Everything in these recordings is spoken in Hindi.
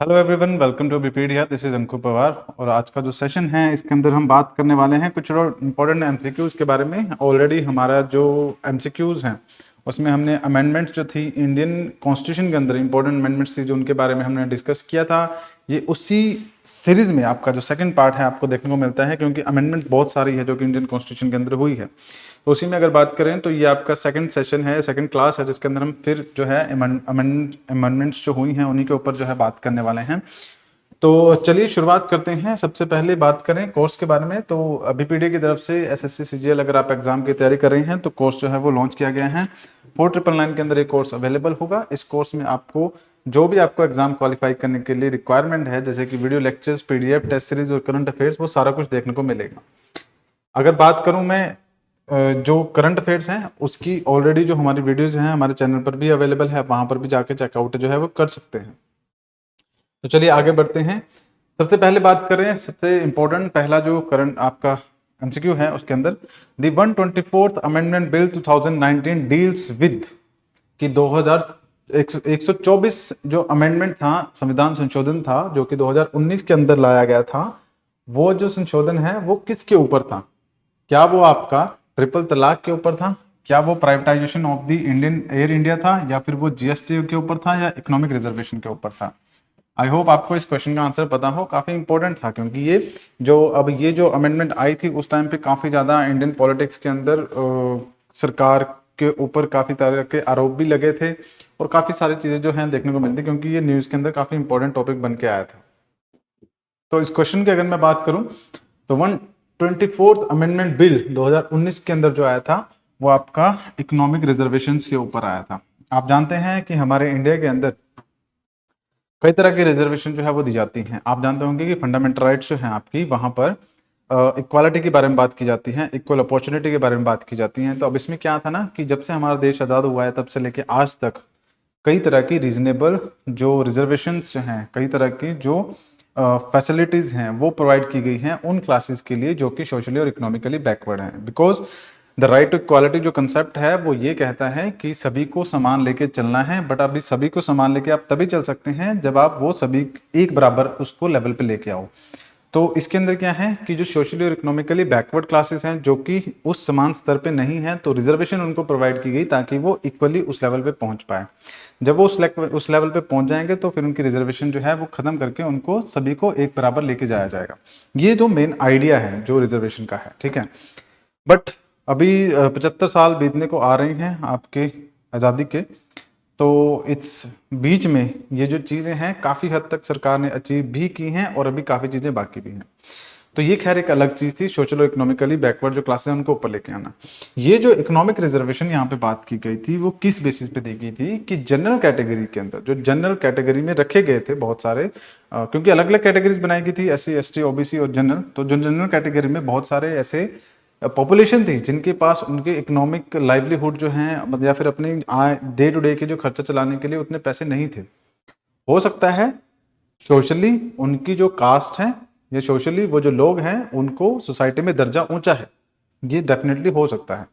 Hello everyone, welcome to Bpedia. This is Ankur Pawar और आज का जो सेशन है इसके अंदर हम बात करने वाले हैं कुछ इंपॉर्टेंट एमसीक्यूज के बारे में। ऑलरेडी हमारा जो एमसीक्यूज हैं उसमें हमने अमेंडमेंट्स जो थी इंडियन कॉन्स्टिट्यूशन के अंदर इंपॉर्टेंट अमेंडमेंट्स थी जो उनके बारे में हमने डिस्कस किया था। ये उसी सीरीज में आपका जो सेकंड पार्ट है आपको देखने को मिलता है, क्योंकि अमेंडमेंट बहुत सारी है जो कि इंडियन कॉन्स्टिट्यूशन के अंदर हुई है। तो उसी में अगर बात करें तो ये आपका सेकंड सेशन है, सेकंड क्लास है, जिसके अंदर हम फिर जो है अमेंडमेंट्स जो हुई हैं उन्हीं के ऊपर जो है बात करने वाले हैं। तो चलिए शुरुआत करते हैं। सबसे पहले बात करें कोर्स के बारे में, तो बीपीडी की तरफ से एसएससी सीजीएल अगर आप एग्जाम की तैयारी कर रहे हैं तो कोर्स जो है वो लॉन्च किया गया है। 4999 के अंदर ये कोर्स अवेलेबल होगा। इस कोर्स में आपको जो भी आपको एग्जाम क्वालिफाई करने के लिए रिक्वायरमेंट है, जैसे कि video lectures, PDF, test series और करंट अफेयर्स, वो सारा कुछ देखने को मिलेगा। अगर बात करूं मैं जो करंट अफेयर्स हैं उसकी, ऑलरेडी जो हमारी वीडियोस हैं हमारे चैनल पर भी अवेलेबल है, वहां पर भी जाके चेकआउट जो है वो कर सकते हैं। तो चलिए आगे बढ़ते हैं। सबसे पहले बात करें, सबसे इंपॉर्टेंट पहला जो करंट आपका एमसीक्यू है उसके अंदर, the 124th amendment bill 2019 deals with कि 124 जो अमेंडमेंट था, संविधान संशोधन था जो कि 2019 के अंदर लाया गया था, वो जो संशोधन है वो किसके ऊपर था? क्या वो आपका ट्रिपल तलाक के ऊपर था? क्या वो privatisation of the Indian air India था? या फिर वो जीएसटी के ऊपर था? या इकोनॉमिक रिजर्वेशन के ऊपर था? आई होप आपको इस क्वेश्चन का आंसर पता हो। काफी इंपॉर्टेंट था, क्योंकि ये जो अमेंडमेंट आई थी उस टाइम पे काफी ज्यादा इंडियन पॉलिटिक्स के अंदर सरकार के ऊपर काफी तरह के आरोप भी लगे थे और काफी सारी चीजें जो हैं देखने को मिलती, क्योंकि ये न्यूज के अंदर काफी इंपॉर्टेंट टॉपिक बन के आया था। तो इस क्वेश्चन की अगर मैं बात करूं तो 124th अमेंडमेंट बिल 2019 के अंदर जो आया था वो आपका इकोनॉमिक रिजर्वेशंस के ऊपर आया था। आप जानते हैं कि हमारे इंडिया के अंदर कई तरह की रिजर्वेशन जो है वो दी जाती हैं। आप जानते होंगे कि फंडामेंटल राइट्स जो हैं आपकी, वहां पर इक्वालिटी के बारे में बात की जाती है, इक्वल अपॉर्चुनिटी के बारे में बात की जाती है। तो अब इसमें क्या था ना कि जब से हमारा देश आज़ाद हुआ है तब से लेके आज तक कई तरह की रीजनेबल जो रिजर्वेशंस हैं, कई तरह की जो फैसिलिटीज़ हैं वो प्रोवाइड की गई हैं उन क्लासेस के लिए जो कि सोशली और इकोनॉमिकली बैकवर्ड हैं। Because the right to equality जो कंसेप्ट है वो ये कहता है कि सभी को समान लेके चलना है, बट अभी सभी को समान लेके आप तभी चल सकते हैं जब आप वो सभी एक बराबर उसको लेवल पे लेके आओ। तो इसके अंदर क्या है कि जो सोशली और इकोनॉमिकली बैकवर्ड क्लासेस हैं जो कि उस समान स्तर पे नहीं है, तो रिजर्वेशन उनको प्रोवाइड की गई ताकि वो इक्वली उस लेवल पे पहुंच पाए। जब वो उस लेवल पे पहुंच जाएंगे तो फिर उनकी रिजर्वेशन जो है वो खत्म करके उनको सभी को एक बराबर लेके जाया जाएगा। ये जो मेन आइडिया है जो रिजर्वेशन का है, ठीक है। बट अभी 75 साल बीतने को आ रहे हैं आपके आज़ादी के, तो इस बीच में ये जो चीज़ें हैं काफ़ी हद तक सरकार ने अचीव भी की हैं और अभी काफ़ी चीज़ें बाकी भी हैं। तो ये खैर एक अलग चीज़ थी, सोशल और इकोनॉमिकली बैकवर्ड जो क्लासेस हैं उनको ऊपर लेके आना। ये जो इकोनॉमिक रिजर्वेशन यहाँ पे बात की गई थी वो किस बेसिस पे दी गई थी कि जनरल कैटेगरी के अंदर, जो जनरल कैटेगरी में रखे गए थे बहुत सारे, क्योंकि अलग अलग कैटेगरीज बनाई गई थी, SC ST OBC और जनरल। तो जो जनरल कैटेगरी में बहुत सारे ऐसे पॉपुलेशन थी जिनके पास उनके इकोनॉमिक लाइवलीहुड जो हैं या फिर अपनी डे टू डे के जो खर्चा चलाने के लिए उतने पैसे नहीं थे। हो सकता है सोशली उनकी जो कास्ट है या सोशली वो जो लोग हैं उनको सोसाइटी में दर्जा ऊंचा है, ये डेफिनेटली हो सकता है,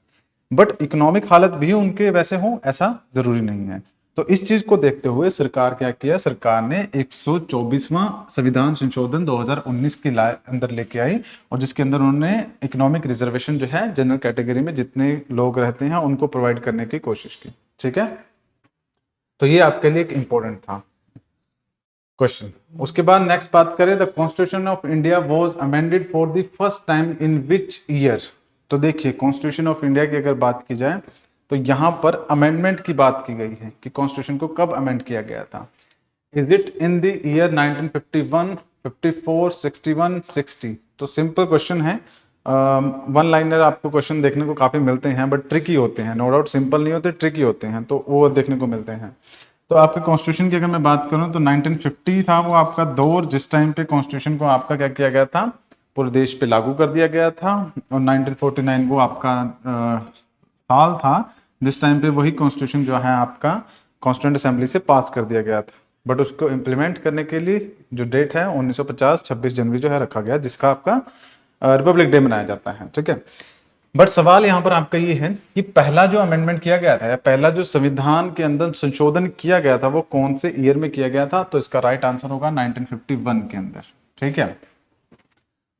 बट इकोनॉमिक हालत भी उनके वैसे हो ऐसा जरूरी नहीं है। तो इस चीज को देखते हुए सरकार क्या किया, सरकार ने 124वां संविधान संशोधन 2019 के अंदर लेके आई और जिसके अंदर उन्होंने इकोनॉमिक रिजर्वेशन जो है जनरल कैटेगरी में जितने लोग रहते हैं उनको प्रोवाइड करने की कोशिश की। ठीक है, तो ये आपके लिए एक इंपॉर्टेंट था क्वेश्चन। उसके बाद नेक्स्ट बात करें, the constitution of India was amended for the first time in which year. तो देखिए कॉन्स्टिट्यूशन ऑफ इंडिया की अगर बात की जाए तो यहां पर अमेंडमेंट की बात की गई है कि कॉन्स्टिट्यूशन को कब अमेंड किया गया था। Is it in the year 1951, 54, 61, 60? तो सिंपल क्वेश्चन है। वन लाइनर आपको क्वेश्चन देखने को काफी मिलते हैं बट ट्रिकी होते हैं, नो डाउट सिंपल नहीं होते, ट्रिकी होते हैं, तो वो देखने को मिलते हैं। तो आपके कॉन्स्टिट्यूशन की अगर मैं बात करूं तो 1950 था वो आपका दौर जिस टाइम पे कॉन्स्टिट्यूशन को आपका क्या किया गया था, पूरे देश पे लागू कर दिया गया था। और 1949 वो आपका साल था जिस टाइम पे वही कॉन्स्टिट्यूशन जो है आपका कॉन्स्टिट्यूंट असेंबली से पास कर दिया गया था। बट उसको इम्प्लीमेंट करने के लिए जो डेट है 1950 26 जनवरी जो है रखा गया, जिसका आपका रिपब्लिक डे मनाया जाता है। ठीक है, बट सवाल यहाँ पर आपका ये है कि पहला जो अमेंडमेंट किया गया था या पहला जो संविधान के अंदर संशोधन किया गया था वो कौन से ईयर में किया गया था? तो इसका राइट आंसर होगा 1951 के अंदर। ठीक है,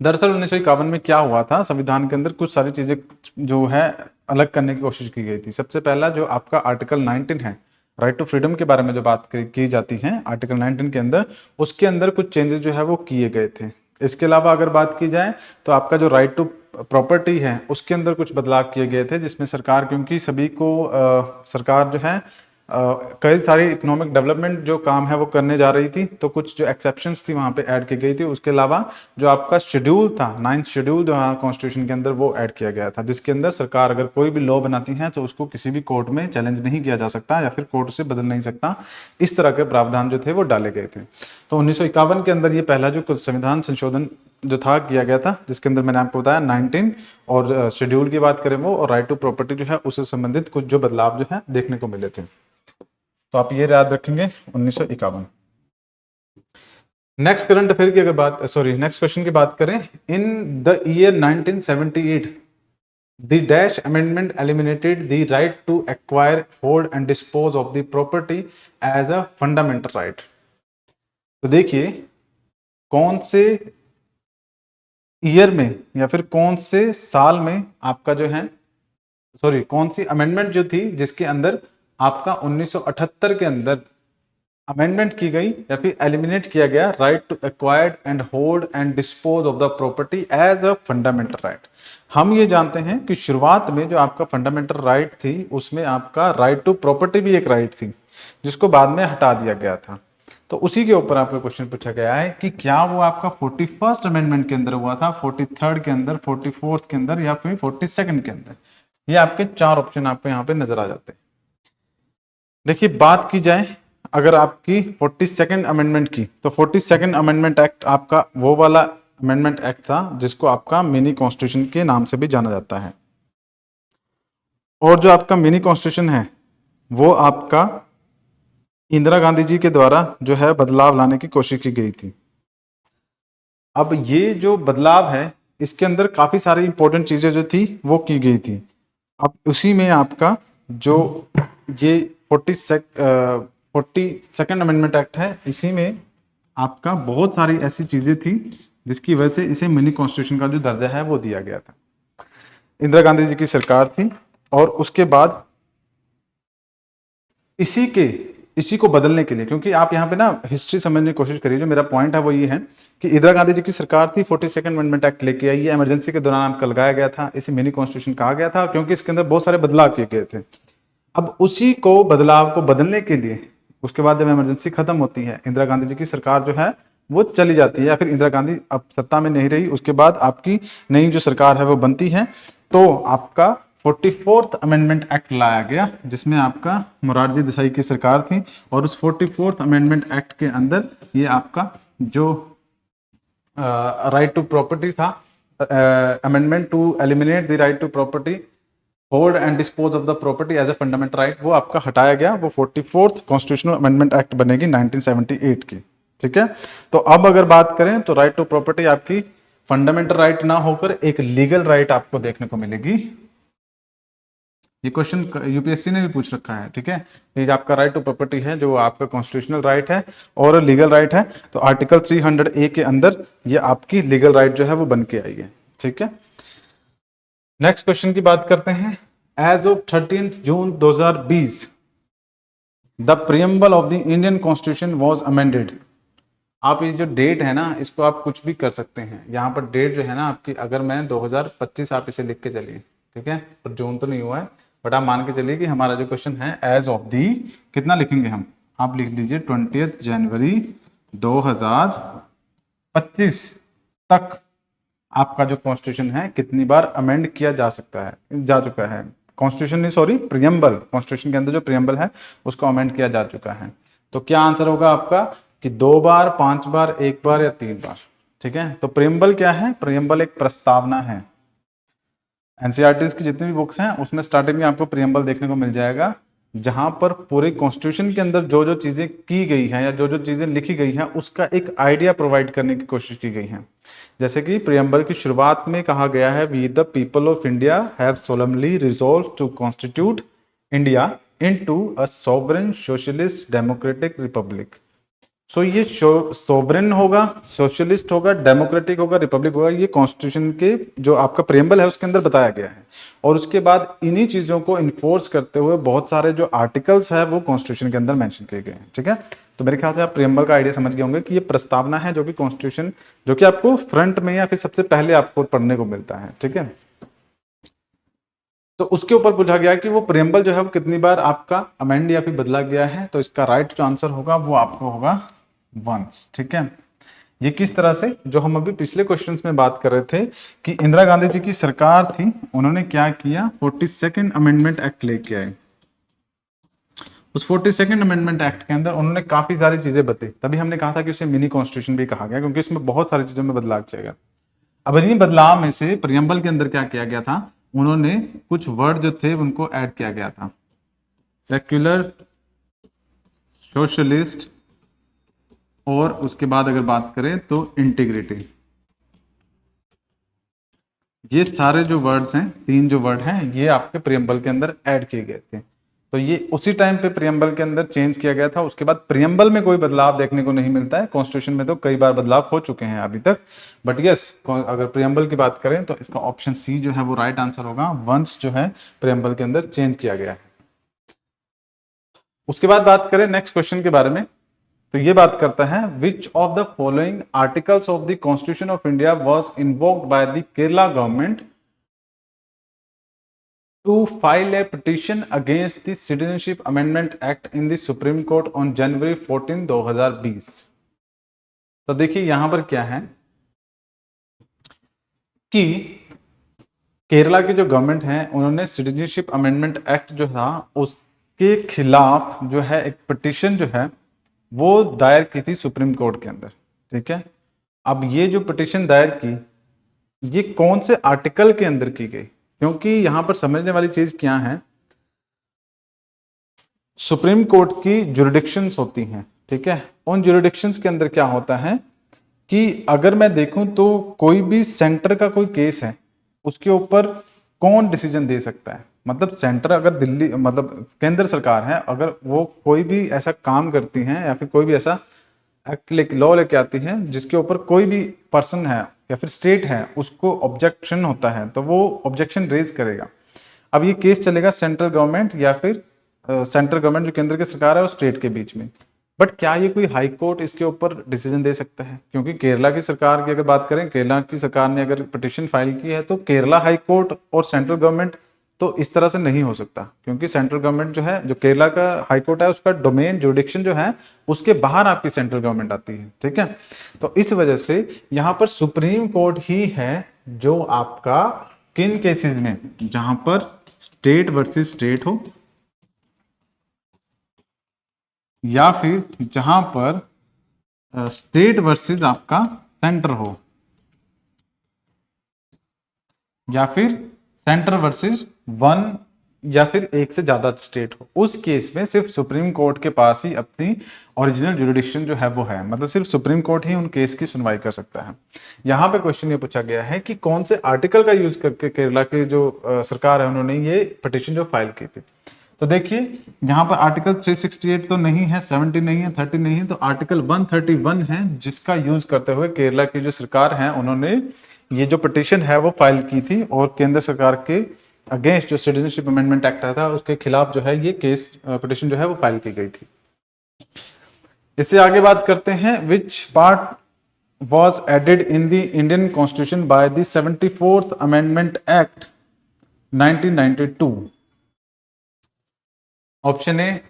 दरअसल 1951 में क्या हुआ था, संविधान के अंदर कुछ सारी चीजें जो है अलग करने की कोशिश की गई थी। सबसे पहला जो आपका आर्टिकल 19 है, राइट टू फ्रीडम के बारे में जो बात की जाती है आर्टिकल 19 के अंदर, उसके अंदर कुछ चेंजेस जो है वो किए गए थे। इसके अलावा अगर बात की जाए तो आपका जो राइट टू प्रॉपर्टी है उसके अंदर कुछ बदलाव किए गए थे, जिसमें सरकार, क्योंकि सभी को सरकार जो है कई सारी इकोनॉमिक डेवलपमेंट जो काम है वो करने जा रही थी, तो कुछ जो एक्सेप्शंस थी वहां पे ऐड की गई थी। उसके अलावा जो आपका शेड्यूल था, 9th शेड्यूल जो है कॉन्स्टिट्यूशन के अंदर, वो ऐड किया गया था, जिसके अंदर सरकार अगर कोई भी लॉ बनाती है तो उसको किसी भी कोर्ट में चैलेंज नहीं किया जा सकता या फिर कोर्ट से बदल नहीं सकता। इस तरह के प्रावधान जो थे वो डाले गए थे। तो 1951 के अंदर ये पहला जो संविधान संशोधन जो था किया गया था, जिसके अंदर मैंने आपको बताया 19 और शेड्यूल की बात करें वो, और राइट टू प्रॉपर्टी जो है उससे संबंधित कुछ जो बदलाव जो है देखने को मिले थे। तो आप ये याद रखेंगे 1951। नेक्स्ट करंट अफेयर की अगर बात, नेक्स्ट क्वेश्चन की बात करें, in the year 1978 the dash amendment eliminated the right to acquire, hold and dispose of the property as a fundamental right. तो देखिए कौन से ईयर में या फिर कौन से साल में आपका जो है, कौन सी अमेंडमेंट जो थी जिसके अंदर आपका 1978 के अंदर अमेंडमेंट की गई या फिर एलिमिनेट किया गया right to acquired and hold and dispose of the property as a fundamental right. हम ये जानते हैं कि शुरुआत में जो आपका फंडामेंटल राइट थी उसमें आपका राइट टू प्रॉपर्टी भी एक राइट थी, जिसको बाद में हटा दिया गया था। तो उसी के ऊपर आपको क्वेश्चन पूछा गया है कि क्या वो आपका 41st अमेंडमेंट के अंदर हुआ था, 43rd के अंदर, 44th के अंदर या फिर 42nd के अंदर। ये आपके चार ऑप्शन आपको यहाँ पे नजर आ जाते हैं। देखिए बात की जाए अगर आपकी 42nd अमेंडमेंट की, तो 42nd अमेंडमेंट एक्ट आपका वो वाला अमेंडमेंट एक्ट था जिसको आपका मिनी कॉन्स्टिट्यूशन के नाम से भी जाना जाता है। और जो आपका मिनी कॉन्स्टिट्यूशन है वो आपका इंदिरा गांधी जी के द्वारा जो है बदलाव लाने की कोशिश की गई थी। अब ये जो बदलाव है इसके अंदर काफी सारी इंपॉर्टेंट चीजें जो थी वो की गई थी। अब उसी में आपका जो ये 42nd अमेंडमेंट एक्ट है, इसी में आपका बहुत सारी ऐसी चीजें थी जिसकी वजह से इसे मिनी कॉन्स्टिट्यूशन का जो दर्जा है वो दिया गया था। इंदिरा गांधी जी की सरकार थी और उसके बाद इसी को बदलने के लिए, क्योंकि आप यहाँ पे ना हिस्ट्री समझने की कोशिश करिए, जो मेरा पॉइंट है वो ये है कि इंदिरा गांधी जी की सरकार थी, 42nd अमेंडमेंट एक्ट लेके आई, ये इमरजेंसी के दौरान आपका लगाया गया था, इसे मिनी कॉन्स्टिट्यूशन कहा गया था क्योंकि इसके अंदर बहुत सारे बदलाव किए गए थे। अब उसी को बदलाव को बदलने के लिए उसके बाद जब इमरजेंसी खत्म होती है, इंदिरा गांधी जी की सरकार जो है वो चली जाती है या फिर इंदिरा गांधी अब सत्ता में नहीं रही, उसके बाद आपकी नई जो सरकार है वो बनती है, तो आपका 44th अमेंडमेंट एक्ट लाया गया जिसमें आपका मोरारजी देसाई की सरकार थी। और उस 44th अमेंडमेंट एक्ट के अंदर ये आपका जो राइट टू प्रॉपर्टी था, amendment to eliminate the right to property, hold and dispose of the property as a fundamental right, वो आपका हटाया गया। वो 44th कॉन्स्टिट्यूशनल अमेंडमेंट एक्ट बनेगी 1978 की। ठीक है, तो अब अगर बात करें तो राइट टू प्रॉपर्टी आपकी फंडामेंटल राइट ना होकर एक लीगल राइट आपको देखने को मिलेगी। ये क्वेश्चन यूपीएससी ने भी पूछ रखा है। ठीक है, ये आपका राइट टू प्रॉपर्टी है जो आपका कॉन्स्टिट्यूशनल राइट है और लीगल राइट है, तो आर्टिकल 300A के अंदर ये आपकी लीगल राइट जो है वो बन के आई है। ठीक है, नेक्स्ट क्वेश्चन की बात करते हैं। As of 13 June 2020 the preamble of the Indian constitution was amended. आप ये जो डेट है ना इसको आप कुछ भी कर सकते हैं, यहाँ पर डेट जो है ना आपकी, अगर मैं 2025 आप इसे लिख के चलिए, ठीक है, पर जून तो नहीं हुआ है, बट आप मान के चलिए कि हमारा जो क्वेश्चन है एज ऑफ दी, कितना लिखेंगे हम, आप लिख लीजिए 20 जनवरी 2025 तक आपका जो कॉन्स्टिट्यूशन है कितनी बार अमेंड किया जा सकता है, जा चुका है। कॉन्स्टिट्यूशन नहीं, सॉरी, प्रियम्बल, कॉन्स्टिट्यूशन के अंदर जो प्रियम्बल है उसको अमेंड किया जा चुका है। तो क्या आंसर होगा आपका कि 2 बार, 5 बार, 1 बार या 3 बार। ठीक है, तो प्रियम्बल क्या है, प्रियम्बल एक प्रस्तावना है। एनसीईआरटी की जितनी भी बुक्स हैं उसमें स्टार्टिंग में आपको प्रियम्बल देखने को मिल जाएगा, जहां पर पूरे कॉन्स्टिट्यूशन के अंदर जो जो चीजें की गई हैं या जो जो चीजें लिखी गई हैं उसका एक आइडिया प्रोवाइड करने की कोशिश की गई है। जैसे कि प्रियम्बल की शुरुआत में कहा गया है, we the people of India have solemnly resolve to constitute India into a sovereign socialist democratic republic. So ये सोवरेन होगा, सोशलिस्ट होगा, डेमोक्रेटिक होगा, रिपब्लिक होगा, ये कॉन्स्टिट्यूशन के जो आपका प्रियम्बल है उसके अंदर बताया गया है। और उसके बाद इन्हीं चीजों को इन्फोर्स करते हुए बहुत सारे जो आर्टिकल्स है वो कॉन्स्टिट्यूशन के अंदर मेंशन किए गए हैं। ठीक है, तो मेरे ख्याल से आप प्रियम्बल का आइडिया समझ गए होंगे कि ये प्रस्तावना है जो कि कॉन्स्टिट्यूशन, जो कि आपको फ्रंट में या फिर सबसे पहले आपको पढ़ने को मिलता है। ठीक है, तो उसके ऊपर पूछा गया कि वो प्रियम्बल जो है वो कितनी बार आपका अमेंड या फिर बदला गया है, तो इसका राइट जो आंसर होगा वो आपको होगा वंस। ठीक है, ये किस तरह से, जो हम अभी पिछले क्वेश्चंस में बात कर रहे थे कि इंदिरा गांधी जी की सरकार थी, उन्होंने क्या किया, 42nd अमेंडमेंट एक्ट लेके आए। उस 42nd अमेंडमेंट एक्ट के अंदर उन्होंने काफी सारी चीजें बताई, तभी हमने कहा था कि उसे मिनी कॉन्स्टिट्यूशन भी कहा गया, क्योंकि इसमें बहुत सारी चीजों में बदलाव किया गया। अब इन्हीं बदलाव में से प्रियम्बल के अंदर क्या किया गया था, उन्होंने कुछ वर्ड जो थे उनको ऐड किया गया था, सेक्युलर, सोशलिस्ट, और उसके बाद अगर बात करें तो इंटीग्रिटी। ये सारे जो वर्ड्स हैं, 3 जो वर्ड हैं, ये आपके प्रियम्बल के अंदर ऐड किए गए थे। तो ये उसी टाइम पे प्रियम्बल के अंदर चेंज किया गया था। उसके बाद प्रियम्बल में कोई बदलाव देखने को नहीं मिलता है, कॉन्स्टिट्यूशन में तो कई बार बदलाव हो चुके हैं अभी तक, बट यस अगर प्रियम्बल की बात करें तो इसका ऑप्शन सी जो है वो राइट आंसर होगा, वंस जो है प्रियम्बल के अंदर चेंज किया गया है। उसके बाद बात करें नेक्स्ट क्वेश्चन के बारे में, तो ये बात करता है, which of the following articles of the constitution of India was invoked by the Kerala government to file a petition against the citizenship amendment act in the supreme court on January 14, 2020। तो देखिए यहां पर क्या है कि केरला की जो गवर्नमेंट है उन्होंने सिटीजनशिप अमेंडमेंट एक्ट जो था उसके खिलाफ जो है एक पिटिशन जो है वो दायर की थी सुप्रीम कोर्ट के अंदर। ठीक है, अब ये जो पिटिशन दायर की, ये कौन से आर्टिकल के अंदर की गई, क्योंकि यहां पर समझने वाली चीज क्या है, सुप्रीम कोर्ट की जुरिडिक्शंस होती हैं। ठीक है, उन जुरिडिक्शंस के अंदर क्या होता है कि अगर मैं देखूं तो कोई भी सेंटर का कोई केस है उसके ऊपर कौन डिसीजन दे सकता है, मतलब सेंटर अगर दिल्ली मतलब केंद्र सरकार है, अगर वो कोई भी ऐसा काम करती है या फिर कोई भी ऐसा एक्ट लॉ लेके आती है जिसके ऊपर कोई भी पर्सन है या फिर स्टेट है उसको ऑब्जेक्शन होता है, तो वो ऑब्जेक्शन रेज करेगा। अब ये केस चलेगा सेंट्रल गवर्नमेंट या फिर सेंट्रल गवर्नमेंट जो केंद्र की सरकार है और स्टेट के बीच में। बट क्या ये कोई हाई कोर्ट इसके ऊपर डिसीजन दे सकता है, क्योंकि केरला की सरकार की अगर बात करें, केरला की सरकार ने अगर पिटिशन फाइल की है तो केरला हाई कोर्ट और सेंट्रल गवर्नमेंट तो इस तरह से नहीं हो सकता, क्योंकि सेंट्रल गवर्नमेंट जो है, जो केरला का हाई कोर्ट है उसका डोमेन जुरिडिक्शन जो है उसके बाहर आपकी सेंट्रल गवर्नमेंट आती है। ठीक है, तो इस वजह से यहां पर सुप्रीम कोर्ट ही है जो आपका किन केसेस में, जहां पर स्टेट वर्सेस स्टेट हो या फिर जहां पर स्टेट वर्सेस आपका सेंटर हो या फिर सेंटर वर्सेस वन या फिर एक से ज्यादा स्टेट हो, उस केस में सिर्फ सुप्रीम कोर्ट के पास ही अपनी ओरिजिनल जुरिडिक्शन जो है वो है, मतलब सिर्फ सुप्रीम कोर्ट ही उन केस की सुनवाई कर सकता है। यहाँ पे क्वेश्चन ये पूछा गया है कि कौन से आर्टिकल का यूज करके केरला की जो सरकार है उन्होंने ये पिटिशन जो फाइल की थी। तो देखिए यहाँ पर आर्टिकल 368 तो नहीं है, 70 नहीं है, 30 नहीं है, तो आर्टिकल 131 है जिसका यूज करते हुए केरला की जो सरकार है उन्होंने ये जो पिटिशन है वो फाइल की थी और केंद्र सरकार के अगेंस्ट जो सिटीजनशिप अमेंडमेंट एक्ट आया था उसके खिलाफ जो है ये केस पिटिशन जो है वो फाइल की गई थी। इससे आगे बात करते हैं, which part was added in the Indian Constitution by the 74th Amendment Act 1992। Option A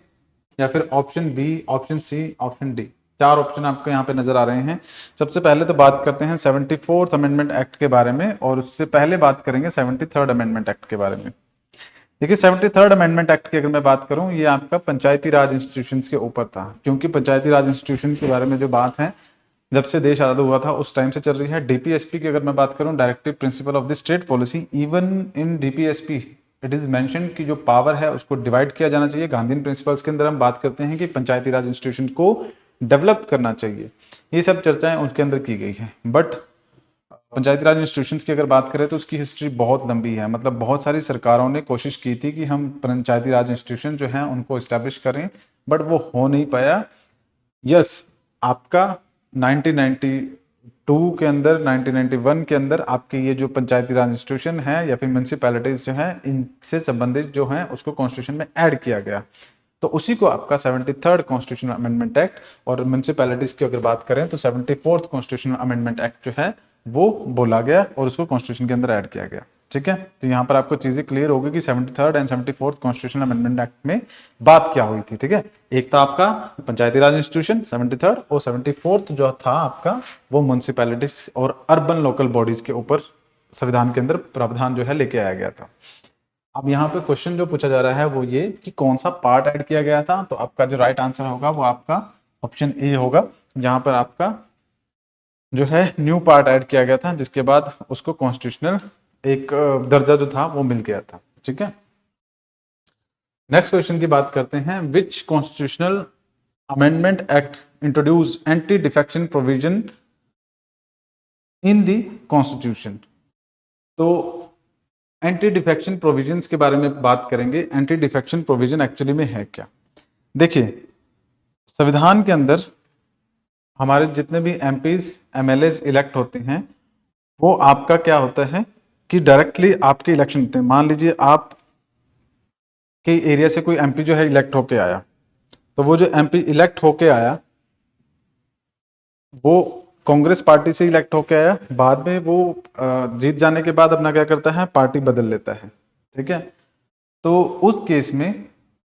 या फिर option B, option C, option D, 4 option आपको यहाँ पे नजर आ रहे हैं। सबसे पहले तो बात करते हैं 74th अमेंडमेंट एक्ट के बारे में और उससे पहले बात करेंगे 73rd अमेंडमेंट एक्ट के बारे में। देखिए 73rd अमेंडमेंट एक्ट की अगर मैं बात करूं, ये आपका पंचायती राज इंस्टीट्यूशंस के ऊपर था, क्योंकि पंचायती राज इंस्टीट्यूशन के बारे में जो बात है जब से देश आजाद हुआ था उस टाइम से चल रही है। डीपीएसपी की अगर मैं बात करूं, directive principle of the state policy, even in DPSP it is mention कि जो पावर है उसको डिवाइड किया जाना चाहिए। गांधीयन प्रिंसिपल्स के अंदर हम बात करते हैं कि पंचायती राज इंस्टीट्यूशन को डेवलप करना चाहिए। ये सब चर्चाएं उसके अंदर की गई है। बट पंचायती राज इंस्टीट्यूशंस की अगर बात करें तो उसकी हिस्ट्री बहुत लंबी है। मतलब बहुत सारी सरकारों ने कोशिश की थी कि हम पंचायती राज इंस्टीट्यूशन जो हैं उनको इस्टेब्लिश करें, बट वो हो नहीं पाया। यस, आपका 1992 के अंदर, 1991 के अंदर आपके ये जो पंचायती राज इंस्टीट्यूशन है या फिर म्यूनसिपैलिटीज जो है, इनसे संबंधित जो है उसको कॉन्स्टिट्यूशन में ऐड किया गया। तो उसी को आपका 73rd कॉन्स्टिट्यूशनल अमेंडमेंट एक्ट, और म्यूनसिपैलिटीज की अगर बात करें तो 74th कॉन्स्टिट्यूशनल अमेंडमेंट एक्ट जो है वो बोला गया और उसको कॉन्स्टिट्यूशन के अंदर ऐड किया गया। ठीक है, तो यहाँ पर आपको चीजें क्लियर होगी कि 73rd and 74th constitutional amendment act में बात क्या हुई थी। ठीक है, एक था आपका पंचायती राज इंस्टीट्यूशन 73rd, और 74th जो था आपका वो म्यूनसिपैलिटीज और अर्बन लोकल बॉडीज के ऊपर संविधान के अंदर प्रावधान जो है लेके आया गया था। अब यहाँ पे क्वेश्चन जो पूछा जा रहा है वो ये कि कौन सा पार्ट ऐड किया गया था, तो आपका जो राइट आंसर होगा वो आपका ऑप्शन ए होगा, जहां पर आपका जो है न्यू पार्ट ऐड किया गया था, जिसके बाद उसको कॉन्स्टिट्यूशनल एक दर्जा जो था वो मिल गया था। ठीक है, नेक्स्ट क्वेश्चन की बात करते हैं। Which constitutional amendment act introduce anti defection provision in the constitution. तो एंटी डिफेक्शन प्रोविजंस के बारे में बात करेंगे। एंटी डिफेक्शन प्रोविजन एक्चुअली में है क्या? देखिए, संविधान के अंदर हमारे जितने भी एमपीज एमएलएज इलेक्ट होते हैं वो आपका क्या होता है कि डायरेक्टली आपके इलेक्शन होते हैं। मान लीजिए आप के एरिया से कोई एमपी जो है इलेक्ट होके आया, तो वो जो एमपी इलेक्ट होके आया वो कांग्रेस पार्टी से इलेक्ट होके आया, बाद में वो जीत जाने के बाद अपना क्या करता है, पार्टी बदल लेता है। ठीक है, तो उस केस में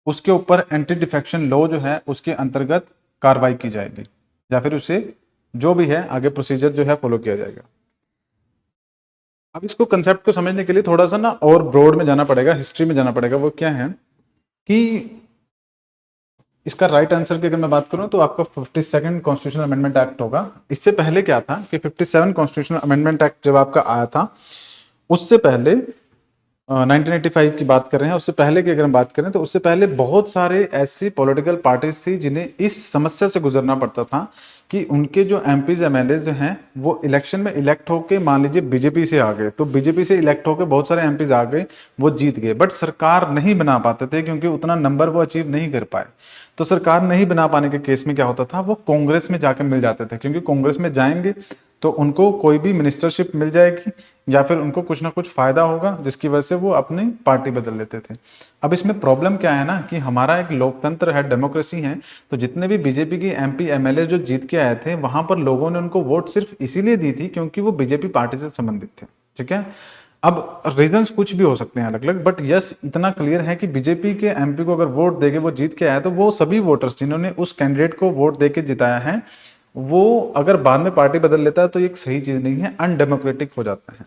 उसके ऊपर एंटी डिफेक्शन लॉ जो है उसके अंतर्गत कार्रवाई की जाएगी, या फिर उसे जो भी है आगे प्रोसीजर जो है फॉलो किया जाएगा। अब इसको कंसेप्ट को समझने के लिए थोड़ा सा ना और ब्रॉड में जाना पड़ेगा, हिस्ट्री में जाना पड़ेगा। वो क्या है कि इसका राइट आंसर की अगर मैं बात करूं तो आपका 52nd कॉन्स्टिट्यूशनल अमेंडमेंट एक्ट होगा। इससे पहले क्या था कि 57 कॉन्स्टिट्यूशनल अमेंडमेंट एक्ट जब आपका आया था, उससे पहले 1985 की बात कर रहे हैं, उससे पहले की अगर हम बात करें तो उससे पहले बहुत सारे ऐसी पॉलिटिकल पार्टीज थी जिन्हें इस समस्या से गुजरना पड़ता था कि उनके जो एमपीज एमएलए जो हैं वो इलेक्शन में इलेक्ट होके, मान लीजिए बीजेपी से आ गए, तो बीजेपी से इलेक्ट होके बहुत सारे एमपीज आ गए, वो जीत गए, बट सरकार नहीं बना पाते थे क्योंकि उतना नंबर वो अचीव नहीं कर पाए। तो सरकार नहीं बना पाने के केस में क्या होता था, वो कांग्रेस में जाकर मिल जाते थे, क्योंकि कांग्रेस में जाएंगे तो उनको कोई भी मिनिस्टरशिप मिल जाएगी या फिर उनको कुछ ना कुछ फायदा होगा, जिसकी वजह से वो अपनी पार्टी बदल लेते थे। अब इसमें प्रॉब्लम क्या है ना कि हमारा एक लोकतंत्र है, डेमोक्रेसी है, तो जितने भी बीजेपी की एमपी एमएलए जो जीत के आए थे वहां पर लोगों ने उनको वोट सिर्फ इसीलिए दी थी क्योंकि वो बीजेपी पार्टी से संबंधित थे। ठीक है, अब रीजंस कुछ भी हो सकते हैं अलग अलग, बट यस इतना क्लियर है कि बीजेपी के एमपी को अगर वोट देके वो जीत के आया तो वो सभी वोटर्स जिन्होंने उस कैंडिडेट को वोट देके जिताया है, वो अगर बाद में पार्टी बदल लेता है तो ये एक सही चीज नहीं है, अनडेमोक्रेटिक हो जाता है।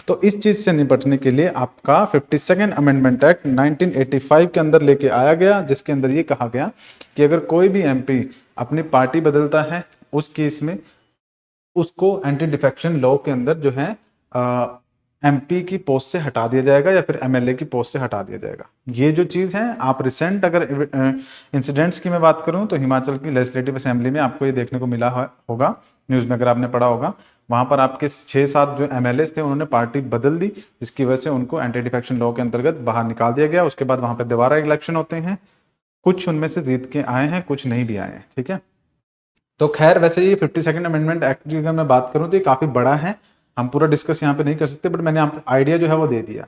तो इस चीज से निपटने के लिए आपका 52nd अमेंडमेंट एक्ट 1985 के अंदर लेके आया गया, जिसके अंदर ये कहा गया कि अगर कोई भी एमपी अपनी पार्टी बदलता है उस केस में उसको एंटी डिफेक्शन लॉ के अंदर जो है एमपी की पोस्ट से हटा दिया जाएगा या फिर एमएलए की पोस्ट से हटा दिया जाएगा। ये जो चीज है, आप रिसेंट अगर इंसिडेंट्स की मैं बात करूं तो हिमाचल की लेजिस्लेटिव असेंबली में आपको ये देखने को मिला होगा, न्यूज में अगर आपने पढ़ा होगा, वहां पर आपके 6-7 जो एमएलए थे उन्होंने पार्टी बदल दी, जिसकी वजह से उनको एंटी डिफेक्शन लॉ के अंतर्गत बाहर निकाल दिया गया। उसके बाद वहां पर दोबारा इलेक्शन होते हैं, कुछ उनमें से जीत के आए हैं, कुछ नहीं भी आए हैं। ठीक है, तो खैर वैसे ये 52nd अमेंडमेंट एक्ट की अगर मैं बात करूं तो ये काफी बड़ा है, हम पूरा डिस्कस यहाँ पे नहीं कर सकते, बट मैंने आपको आइडिया जो है वो दे दिया।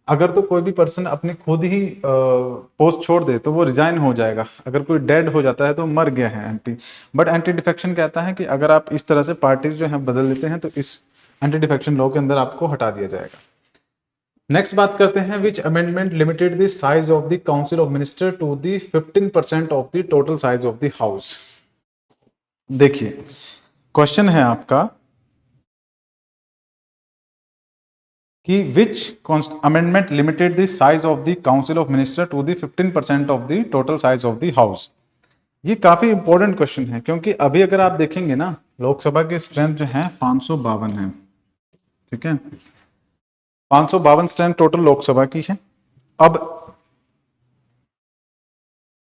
अगर तो कोई भी पर्सन अपनी खुद ही पोस्ट छोड़ दे तो वो रिजाइन हो जाएगा, अगर कोई डेड हो जाता है तो मर गया है एमपी। बट एंटी डिफेक्शन कहता है कि अगर आप इस तरह से पार्टीज जो है बदल लेते हैं तो इस एंटी डिफेक्शन लॉ के अंदर आपको हटा दिया जाएगा। नेक्स्ट बात करते हैं, which amendment limited the size of the council of minister to the 15% of the total size of the house. देखिए क्वेश्चन है आपका कि which amendment limited the size of the council of minister to the 15% of the total size of the house. ये काफी इंपॉर्टेंट क्वेश्चन है क्योंकि अभी अगर आप देखेंगे ना, लोकसभा की स्ट्रेंथ जो है 552 है। ठीक है, 552 स्ट्रेंथ टोटल लोकसभा की है अब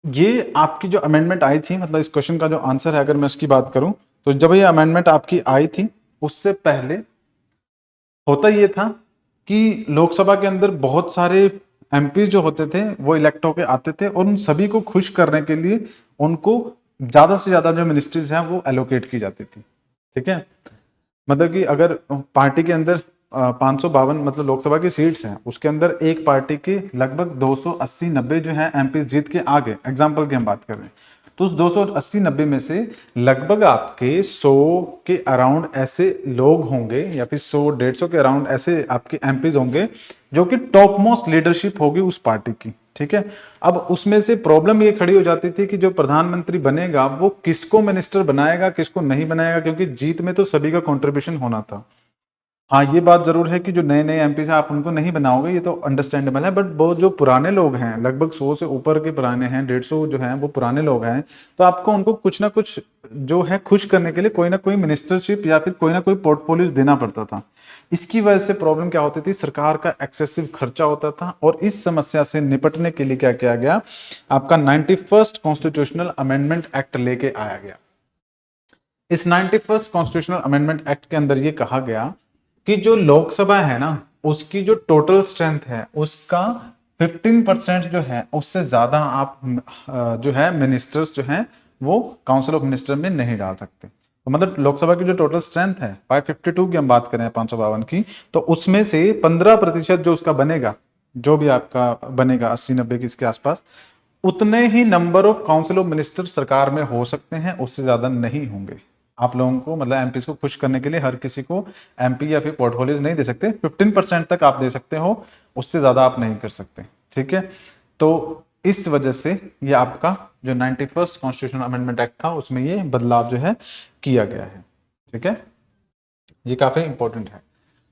ये आपकी जो अमेंडमेंट आई थी, मतलब इस क्वेश्चन का जो आंसर है अगर मैं उसकी बात करूं, तो जब ये अमेंडमेंट आपकी आई थी उससे पहले होता ये था कि लोकसभा के अंदर बहुत सारे एमपी जो होते थे वो इलेक्ट होके आते थे और उन सभी को खुश करने के लिए उनको ज्यादा से ज्यादा जो मिनिस्ट्रीज हैं वो एलोकेट की जाती थी। ठीक है, मतलब कि अगर पार्टी के अंदर 552 मतलब लोकसभा की सीट्स हैं, उसके अंदर एक पार्टी के लगभग 280-90 जो है एमपी जीत के आ गए, एग्जाम्पल की हम बात कर रहे हैं, तो उस 280-90 में से लगभग आपके 100 के अराउंड ऐसे लोग होंगे या फिर 100-150 के अराउंड ऐसे आपके एमपीज होंगे जो कि टॉप मोस्ट लीडरशिप होगी उस पार्टी की। ठीक है, अब उसमें से प्रॉब्लम ये खड़ी हो जाती थी कि जो प्रधानमंत्री बनेगा वो किसको मिनिस्टर बनाएगा किसको नहीं बनाएगा, क्योंकि जीत में तो सभी का कंट्रीब्यूशन होना था। हाँ, ये बात जरूर है कि जो नए नए एमपी से आप उनको नहीं बनाओगे, ये तो अंडरस्टैंडेबल है, बट वो जो पुराने लोग हैं लगभग 100 से ऊपर के पुराने हैं, 150 जो हैं वो पुराने लोग हैं, तो आपको उनको कुछ ना कुछ जो है खुश करने के लिए कोई ना कोई मिनिस्टरशिप या फिर कोई ना कोई पोर्टफोलियोज देना पड़ता था। इसकी वजह से प्रॉब्लम क्या होती थी, सरकार का एक्सेसिव खर्चा होता था, और इस समस्या से निपटने के लिए क्या किया गया, आपका 91st कॉन्स्टिट्यूशनल अमेंडमेंट एक्ट लेके आया गया। इस 91st कॉन्स्टिट्यूशनल अमेंडमेंट एक्ट के अंदर ये कहा गया कि जो लोकसभा है ना उसकी जो टोटल स्ट्रेंथ है उसका 15% जो है उससे ज्यादा आप जो है मिनिस्टर्स जो हैं वो काउंसिल ऑफ मिनिस्टर में नहीं डाल सकते। तो मतलब लोकसभा की जो टोटल स्ट्रेंथ है 552 की हम बात करें 552 की, तो उसमें से 15% जो उसका बनेगा, जो भी आपका बनेगा 80-90 की इसके आसपास, उतने ही number of council of minister सरकार में हो सकते हैं, उससे ज्यादा नहीं होंगे। आप लोगों को मतलब एमपी को खुश करने के लिए हर किसी को एमपी या फिर पोर्टफोलियोज नहीं दे सकते, 15% तक आप दे सकते हो, उससे ज्यादा आप नहीं कर सकते। ठीक है, तो इस वजह से ये आपका जो 91st कॉन्स्टिट्यूशनल अमेंडमेंट एक्ट था उसमें ये बदलाव जो है किया गया है। ठीक है, ये काफी इंपॉर्टेंट है।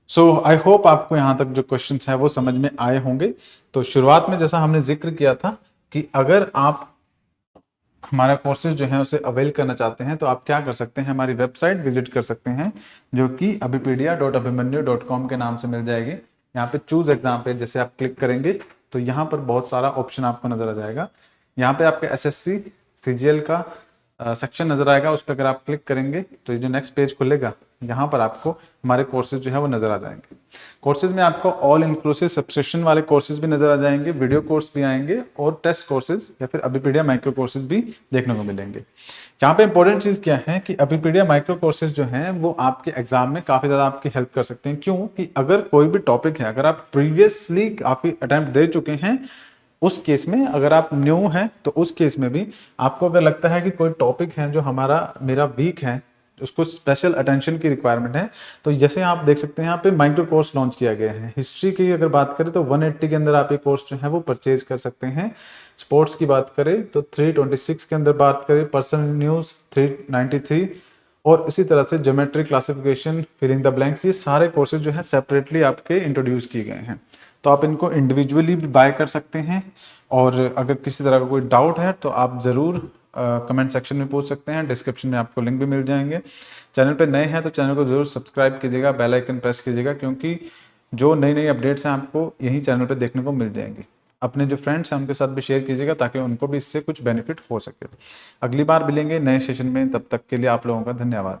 सो आई होप आपको यहाँ तक जो क्वेश्चन है वो समझ में आए होंगे। तो शुरुआत में जैसा हमने जिक्र किया था कि अगर आप हमारा कोर्सेज जो है उसे अवेल करना चाहते हैं तो आप क्या कर सकते हैं, हमारी वेबसाइट विजिट कर सकते हैं जो कि abipedia.abhimanyu.com के नाम से मिल जाएगी। यहाँ पे चूज एग्जाम पे जैसे आप क्लिक करेंगे तो यहाँ पर बहुत सारा ऑप्शन आपको नजर आ जाएगा। यहाँ पे आपके एसएससी सीजीएल का सेक्शन नजर आएगा, उस पर अगर आप क्लिक करेंगे तो ये जो नेक्स्ट पेज खुलेगा यहाँ पर आपको हमारे कोर्सेज जो है वो नजर आ जाएंगे। कोर्सेज में आपको ऑल इंक्लूसिव सब्सक्रिप्शन वाले कोर्सेज भी नजर आ जाएंगे, वीडियो कोर्स भी आएंगे और टेस्ट कोर्सेज या फिर अभिपीडिया माइक्रो कोर्सेज भी देखने को मिलेंगे। यहाँ पे इंपॉर्टेंट चीज क्या है कि अभिपीडिया माइक्रो कोर्सेज जो हैं वो आपके एग्जाम में काफी ज्यादा आपकी हेल्प कर सकते हैं। क्यों कि अगर कोई भी टॉपिक है, अगर आप प्रीवियसली काफी अटेम्प्ट दे चुके हैं, उस केस में अगर आप न्यू हैं तो उस केस में भी आपको अगर लगता है कि कोई टॉपिक है जो मेरा वीक है, उसको स्पेशल अटेंशन की रिक्वायरमेंट है, तो जैसे आप देख सकते हैं यहाँ पे माइक्रो कोर्स लॉन्च किया गया है। हिस्ट्री की अगर बात करें तो 180 के अंदर आप ये कोर्स जो है वो परचेज कर सकते हैं। स्पोर्ट्स की बात करें तो 326 के अंदर बात करें, पर्सनल न्यूज 393, और इसी तरह से geometry classification, filling the blanks, ये सारे कोर्सेज जो है सेपरेटली आपके इंट्रोड्यूस किए गए हैं। तो आप इनको इंडिविजुअली भी बाय कर सकते हैं, और अगर किसी तरह का कोई डाउट है तो आप ज़रूर कमेंट सेक्शन में पूछ सकते हैं, डिस्क्रिप्शन में आपको लिंक भी मिल जाएंगे। चैनल पे नए हैं तो चैनल को जरूर सब्सक्राइब कीजिएगा, बेल आइकन प्रेस कीजिएगा, क्योंकि जो नई नई अपडेट्स हैं आपको यही चैनल पे देखने को मिल जाएंगी। अपने जो फ्रेंड्स हैं उनके साथ भी शेयर कीजिएगा ताकि उनको भी इससे कुछ बेनिफिट हो सके। अगली बार मिलेंगे नए सेशन में, तब तक के लिए आप लोगों का धन्यवाद।